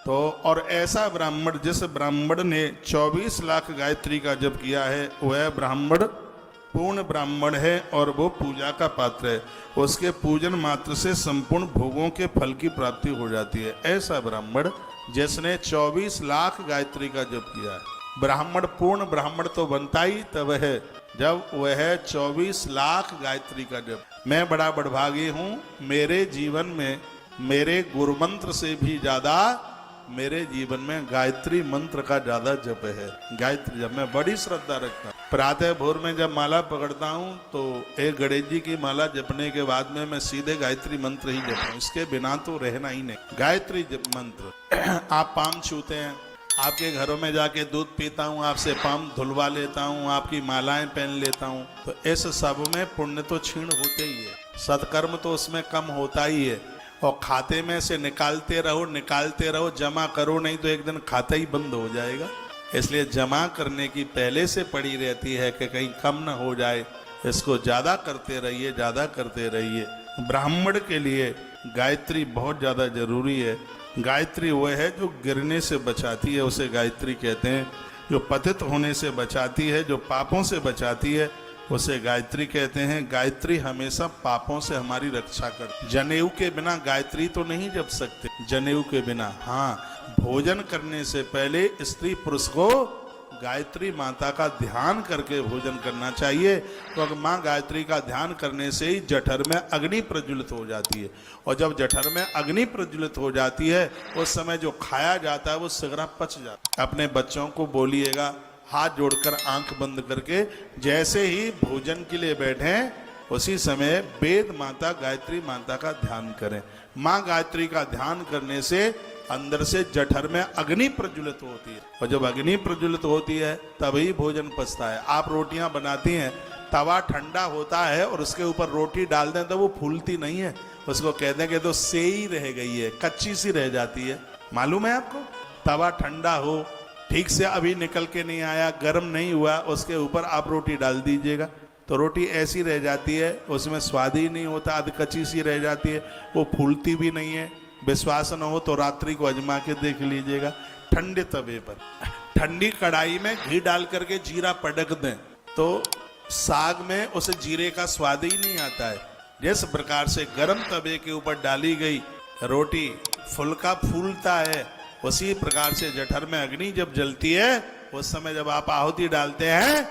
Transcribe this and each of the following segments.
तो और ऐसा ब्राह्मण, जिस ब्राह्मण ने 24 लाख गायत्री का जप किया है, वह ब्राह्मण पूर्ण ब्राह्मण है और वो पूजा का पात्र है। उसके पूजन मात्र से संपूर्ण भोगों के फल की प्राप्ति हो जाती है। ऐसा ब्राह्मण जिसने 24 लाख गायत्री का जप किया है। ब्राह्मण पूर्ण ब्राह्मण तो बनता ही तब है जब वह 24 लाख गायत्री का जप। मैं बड़ा बड़भागी हूँ, मेरे जीवन में मेरे गुरु मंत्र से भी ज्यादा मेरे जीवन में गायत्री मंत्र का ज्यादा जप है। गायत्री जब मैं बड़ी श्रद्धा रखता हूँ। प्रातः भोर में जब माला पकड़ता हूँ तो एक गणेश जी की माला जपने के बाद में मैं सीधे गायत्री मंत्र ही जपता हूँ, इसके बिना तो रहना ही नहीं। गायत्री जप मंत्र आप पाम छूते हैं, आपके घरों में जाके दूध पीता हूँ, आपसे पाम धुलवा लेता हूँ, आपकी मालाएं पहन लेता हूँ, तो इस सब में पुण्य तो क्षीण होते ही है, सत्कर्म तो उसमें कम होता ही है। और खाते में से निकालते रहो, जमा करो, नहीं तो एक दिन खाता ही बंद हो जाएगा। इसलिए जमा करने की पहले से पड़ी रहती है कि कहीं कम न हो जाए, इसको ज़्यादा करते रहिए, ज़्यादा करते रहिए। ब्राह्मण के लिए गायत्री बहुत ज़्यादा जरूरी है। गायत्री वह है जो गिरने से बचाती है, उसे गायत्री कहते हैं। जो पतित होने से बचाती है, जो पापों से बचाती है, उसे गायत्री कहते हैं। गायत्री हमेशा पापों से हमारी रक्षा करती। जनेऊ के बिना गायत्री तो नहीं जप सकते, जनेऊ के बिना। हाँ, भोजन करने से पहले स्त्री पुरुष को गायत्री माता का ध्यान करके भोजन करना चाहिए, क्योंकि माँ गायत्री का ध्यान करने से ही जठर में अग्नि प्रज्वलित हो जाती है। और जब जठर में अग्नि प्रज्वलित हो जाती है, उस समय जो खाया जाता है वो शीघ्र पच जाता है। अपने बच्चों को बोलिएगा, हाथ जोड़कर आंख बंद करके जैसे ही भोजन के लिए बैठें उसी समय वेद माता गायत्री माता का ध्यान करें। माँ गायत्री का ध्यान करने से अंदर से जठर में अग्नि प्रज्वलित होती है, और जब अग्नि प्रज्वलित होती है तभी भोजन पचता है। आप रोटियां बनाती हैं, तवा ठंडा होता है और उसके ऊपर रोटी डाल दें तो वो फूलती नहीं है, उसको कहते हैं कि तो सेई रह गई है, कच्ची सी रह जाती है। मालूम है आपको? तवा ठंडा हो, ठीक से अभी निकल के नहीं आया, गर्म नहीं हुआ, उसके ऊपर आप रोटी डाल दीजिएगा तो रोटी ऐसी रह जाती है, उसमें स्वाद ही नहीं होता, आधी कच्ची सी रह जाती है, वो फूलती भी नहीं है। विश्वास न हो तो रात्रि को आजमा के देख लीजिएगा। ठंडे तवे पर ठंडी कढ़ाई में घी डाल करके जीरा पटक दें तो साग में उस जीरे का स्वाद ही नहीं आता है। जिस प्रकार से गर्म तवे के ऊपर डाली गई रोटी फुल्का फूलता है, उसी प्रकार से जठर में अग्नि जब जलती है, उस समय जब आप आहुति डालते हैं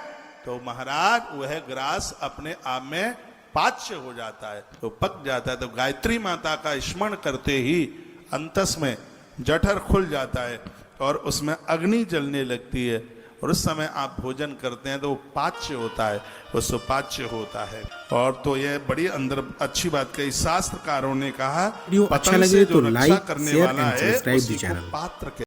तो महाराज वह ग्रास अपने आप में पाच्य हो जाता है, तो पक जाता है। तो गायत्री माता का स्मरण करते ही अंतस में जठर खुल जाता है और उसमें अग्नि जलने लगती है, और उस समय आप भोजन करते हैं तो वो पाच्य होता है, वो सुपाच्य होता है। और तो ये बड़ी अंदर अच्छी बात कही, शास्त्रकारों ने कहा अच्छा लगे तो like, share and subscribe the channel. पात्र